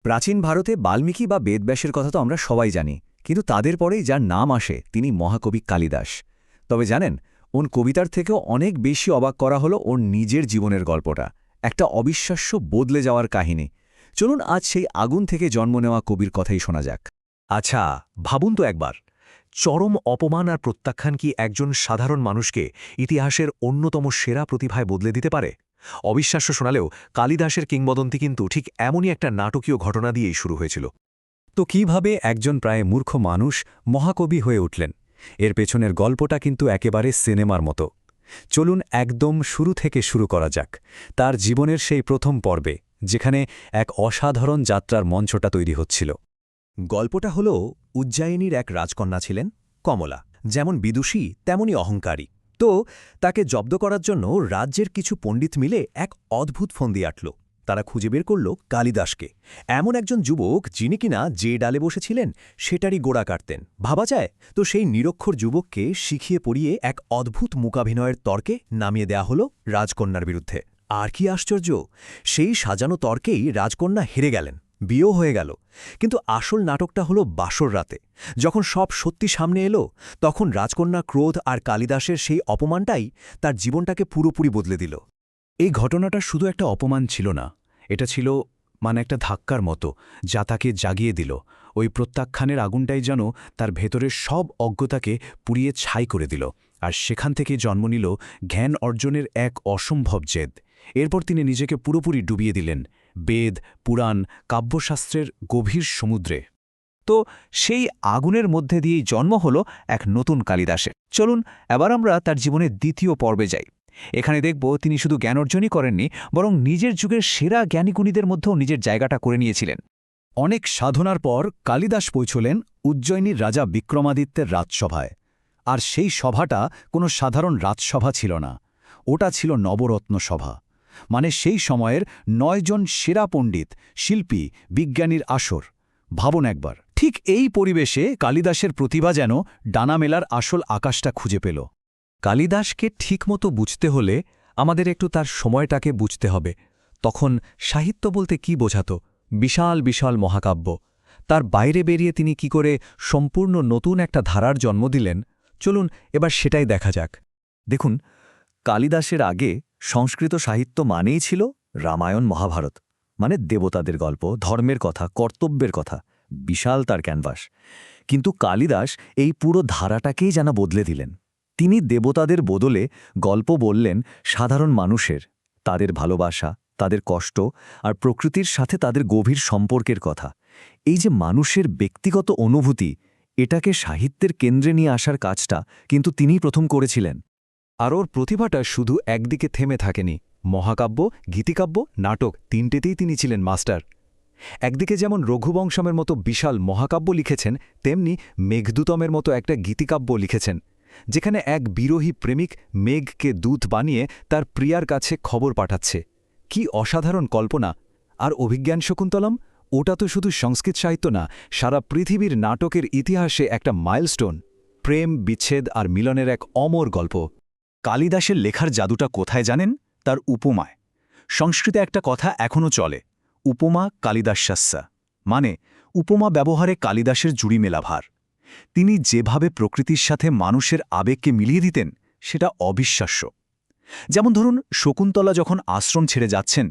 প্রাচীন ভারতে বাল্মীকি বা বেদব্যাসের কথা তো আমরা সবাই জানি, কিন্তু তাদের পরেই যার নাম আসে তিনি মহাকবি কালিদাস। তবে জানেন, ওর কবিতার থেকেও অনেক বেশি অবাক করা হলো ওর নিজের জীবনের গল্পটা, একটা অবিশ্বাস্য বদলে যাওয়ার কাহিনী। চলুন আজ সেই আগুন থেকে জন্ম নেওয়া কবির কথাই শোনা যাক। আচ্ছা, ভাবুন তো একবার, চরম অপমান আর প্রত্যাখ্যান কি একজন সাধারণ মানুষকে ইতিহাসের অন্যতম সেরা প্রতিভায় বদলে দিতে পারে? অবিশ্বাস্য শোনালেও কালিদাসের কিংবদন্তি কিন্তু ঠিক এমনই একটা নাটকীয় ঘটনা দিয়েই শুরু হয়েছিল। তো কিভাবে একজন প্রায় মূর্খ মানুষ মহাকবি হয়ে উঠলেন? এর পেছনের গল্পটা কিন্তু একেবারে সিনেমার মতো। চলুন একদম শুরু থেকে শুরু করা যাক, তার জীবনের সেই প্রথম পর্বে, যেখানে এক অসাধারণ যাত্রার মঞ্চটা তৈরি হচ্ছিল। গল্পটা হল উজ্জয়িনীর এক রাজকন্যা ছিলেন কমলা, যেমন বিদুষী তেমনি অহংকারী। তো তাকে জব্দ করার জন্য রাজ্যের কিছু পণ্ডিত মিলে এক অদ্ভুত ফন্দি আঁটল। তারা খুঁজে বের করল কালিদাসকে, এমন একজন যুবক যিনি কিনা যে ডালে বসেছিলেন সেটারই গোড়া কাটতেন। ভাবা যায় তো, সেই নিরক্ষর যুবককে শিখিয়ে পড়িয়ে এক অদ্ভুত মূকাভিনয়ের তর্কে নামিয়ে দেয়া হল রাজকন্যার বিরুদ্ধে। আর কি আশ্চর্য, সেই সাজানো তর্কেই রাজকন্যা হেরে গেলেন, বিয়েও হয়ে গেল। কিন্তু আসল নাটকটা হলো বাসর রাতে, যখন সব সত্যি সামনে এলো, তখন রাজকন্যা ক্রোধ আর কালিদাসের সেই অপমানটাই তার জীবনটাকে পুরোপুরি বদলে দিল। এই ঘটনাটা শুধু একটা অপমান ছিল না, এটা ছিল একটা ধাক্কার মতো, যা তাকে জাগিয়ে দিল। ওই প্রত্যাখ্যানের আগুনটাই যেন তার ভেতরের সব অজ্ঞতাকে পুড়িয়ে ছাই করে দিল, আর সেখান থেকে জন্ম নিল জ্ঞান অর্জনের এক অসম্ভব জেদ। এরপর তিনি নিজেকে পুরোপুরি ডুবিয়ে দিলেন বেদ, পুরাণ, কাব্যশাস্ত্রের গভীর সমুদ্রে। তো সেই আগুনের মধ্যে দিয়েই জন্ম হল এক নতুন কালিদাসের। চলুন এবার আমরা তার জীবনের দ্বিতীয় পর্বে যাই। এখানে দেখব তিনি শুধু জ্ঞান অর্জনই করেননি, বরং নিজের যুগের সেরা জ্ঞানীগুণীদের মধ্যেও নিজের জায়গাটা করে নিয়েছিলেন। অনেক সাধনার পর কালিদাস পৌঁছলেন উজ্জয়িনীর রাজা বিক্রমাদিত্যের রাজসভায়। আর সেই সভাটা কোনো সাধারণ রাজসভা ছিল না, ওটা ছিল নবরত্ন সভা। সেই সময়ের ৯ জন সেরা পণ্ডিত, শিল্পী, বিজ্ঞানীর আসর। ভাবুন একবার, ঠিক এই পরিবেশে কালিদাসের প্রতিভা যেন ডানা মেলার আসল আকাশটা খুঁজে পেল। কালিদাসকে ঠিকমতো বুঝতে হলে আমাদের একটু তার সময়টাকে বুঝতে হবে। তখন সাহিত্য বলতে কি বোঝাত? বিশাল বিশাল মহাকাব্য। তার বাইরে বেরিয়ে তিনি কি করে সম্পূর্ণ নতুন একটা ধারার জন্ম দিলেন, চলুন এবার সেটাই দেখা যাক। দেখুন, কালিদাসের আগে সংস্কৃত সাহিত্য মানেই ছিল রামায়ণ, মহাভারত, দেবতাদের গল্প, ধর্মের কথা, কর্তব্যের কথা, বিশাল তার ক্যানভাস। কিন্তু কালিদাস এই পুরো ধারাটাকেই যেন বদলে দিলেন। তিনি দেবতাদের বদলে গল্প বললেন সাধারণ মানুষের, তাদের ভালোবাসা, তাদের কষ্ট আর প্রকৃতির সাথে তাদের গভীর সম্পর্কের কথা। এই যে মানুষের ব্যক্তিগত অনুভূতি, এটাকে সাহিত্যের কেন্দ্রে নিয়ে আসার কাজটা কিন্তু তিনিই প্রথম করেছিলেন। আর ওর প্রতিভাটা শুধু একদিকে থেমে থাকেনি। মহাকাব্য, গীতিকাব্য, নাটক, তিনটেতেই তিনি ছিলেন মাস্টার। একদিকে যেমন রঘুবংশমের মতো বিশাল মহাকাব্য লিখেছেন, তেমনি মেঘদূতমের মতো একটা গীতিকাব্য লিখেছেন, যেখানে এক বিরোহী প্রেমিক মেঘকে দূত বানিয়ে তার প্রিয়ার কাছে খবর পাঠাচ্ছে। কি অসাধারণ কল্পনা! আর অভিজ্ঞান শকুন্তলম, ওটা তো শুধু সংস্কৃত সাহিত্য না, সারা পৃথিবীর নাটকের ইতিহাসে একটা মাইলস্টোন। প্রেম, বিচ্ছেদ আর মিলনের এক অমর গল্প। কালিদাসের লেখার জাদুটা কোথায় জানেন? তার উপমায়। সংস্কৃতে একটা কথা এখনও চলে, উপমা কালিদাস্যাস্যা, উপমা ব্যবহারে কালিদাসের জুড়ি মেলা ভার। তিনি যেভাবে প্রকৃতির সাথে মানুষের আবেগকে মিলিয়ে দিতেন, সেটা অবিশ্বাস্য। যেমন ধরুন, শকুন্তলা যখন আশ্রম ছেড়ে যাচ্ছেন,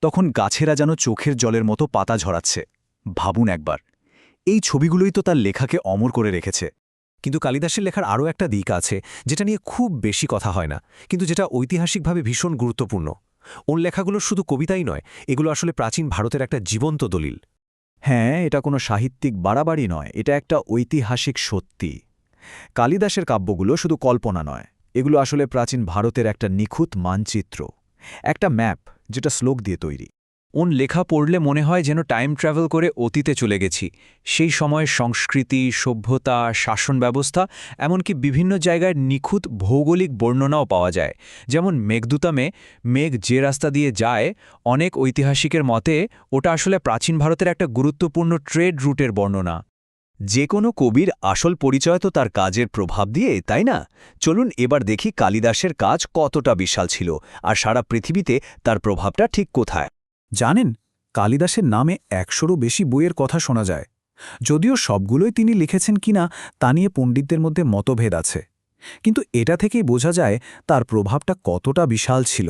তখন গাছেরা যেন চোখের জলের মতো পাতা ঝরাচ্ছে। ভাবুন একবার, এই ছবিগুলোই তো তার লেখাকে অমর করে রেখেছে। কিন্তু কালিদাসের লেখার আরও একটা দিক আছে, যেটা নিয়ে খুব বেশি কথা হয় না, কিন্তু যেটা ঐতিহাসিকভাবে ভীষণ গুরুত্বপূর্ণ। ওর লেখাগুলো শুধু কবিতাই নয়, এগুলো আসলে প্রাচীন ভারতের একটা জীবন্ত দলিল। হ্যাঁ, এটা কোনো সাহিত্যিক বাড়াবাড়ি নয়, এটা একটা ঐতিহাসিক সত্যি। কালিদাসের কাব্যগুলো শুধু কল্পনা নয়, এগুলো আসলে প্রাচীন ভারতের একটা নিখুঁত মানচিত্র, একটা ম্যাপ, যেটা শ্লোক দিয়ে তৈরি। ওন লেখা পড়লে মনে হয় যেন টাইম ট্রাভেল করে অতীতে চলে গেছি। সেই সময়ের সংস্কৃতি, সভ্যতা, শাসন ব্যবস্থা, এমনকি বিভিন্ন জায়গায় নিখুঁত ভৌগোলিক বর্ণনাও পাওয়া যায়। যেমন মেঘদূতমে মেঘ যে রাস্তা দিয়ে যায়, অনেক ঐতিহাসিকের মতে ওটা আসলে প্রাচীন ভারতের একটা গুরুত্বপূর্ণ ট্রেড রুটের বর্ণনা। যে কোনো কবির আসল পরিচয় তো তার কাজের প্রভাব দিয়ে, তাই না? চলুন এবার দেখি কালিদাসের কাজ কতটা বিশাল ছিল, আর সারা পৃথিবীতে তার প্রভাবটা ঠিক কোথায়। জানেন, কালিদাসের নামে ১০০রও বেশি বইয়ের কথা শোনা যায়। যদিও সবগুলোই তিনি লিখেছেন কিনা তা নিয়ে পণ্ডিতদের মধ্যে মতভেদ আছে, কিন্তু এটা থেকেই বোঝা যায় তার প্রভাবটা কতটা বিশাল ছিল।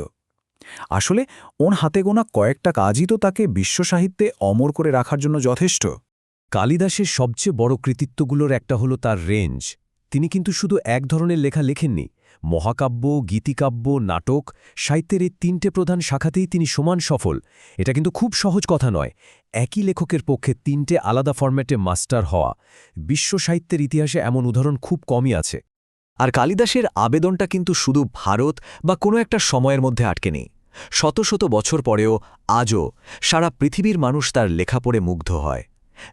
আসলে ওর হাতে গোনা কয়েকটা কাজই তো তাকে বিশ্বসাহিত্যে অমর করে রাখার জন্য যথেষ্ট। কালিদাসের সবচেয়ে বড় কৃতিত্বগুলোর একটা হলো তার রেঞ্জ। তিনি কিন্তু শুধু এক ধরনের লেখা লেখেননি। মহাকাব্য, গীতিকাব্য, নাটক, সাহিত্যের এই ৩টে প্রধান শাখাতেই তিনি সমান সফল। এটা কিন্তু খুব সহজ কথা নয়। একই লেখকের পক্ষে ৩টে আলাদা ফরম্যাটে মাস্টার হওয়া। বিশ্ব সাহিত্যের ইতিহাসে এমন উদাহরণ খুব কমই আছে। আর কালিদাসের আবেদনটা কিন্তু শুধু ভারত বা কোনো একটা সময়ের মধ্যে আটকে নেই। শত শত বছর পরেও আজও সারা পৃথিবীর মানুষ তার লেখা পড়ে মুগ্ধ হয়।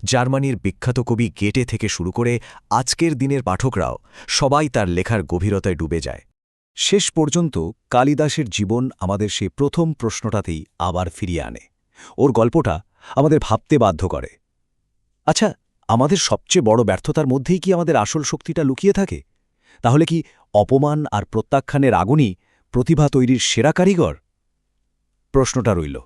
জার্মানির বিখ্যাত কবি গেটে থেকে শুরু করে আজকের দিনের পাঠকরাও সবাই তার লেখার গভীরতায় ডুবে যায়। শেষ পর্যন্ত কালিদাসের জীবন আমাদের সেই প্রথম প্রশ্নটাতেই আবার ফিরিয়ে আনে। ওর গল্পটা আমাদের ভাবতে বাধ্য করে। আচ্ছা, আমাদের সবচেয়ে বড় ব্যর্থতার মধ্যেই কি আমাদের আসল শক্তিটা লুকিয়ে থাকে? তাহলে কি অপমান আর প্রত্যাখ্যানের আগুনই প্রতিভা তৈরির সেরা কারিগর? প্রশ্নটা রইল।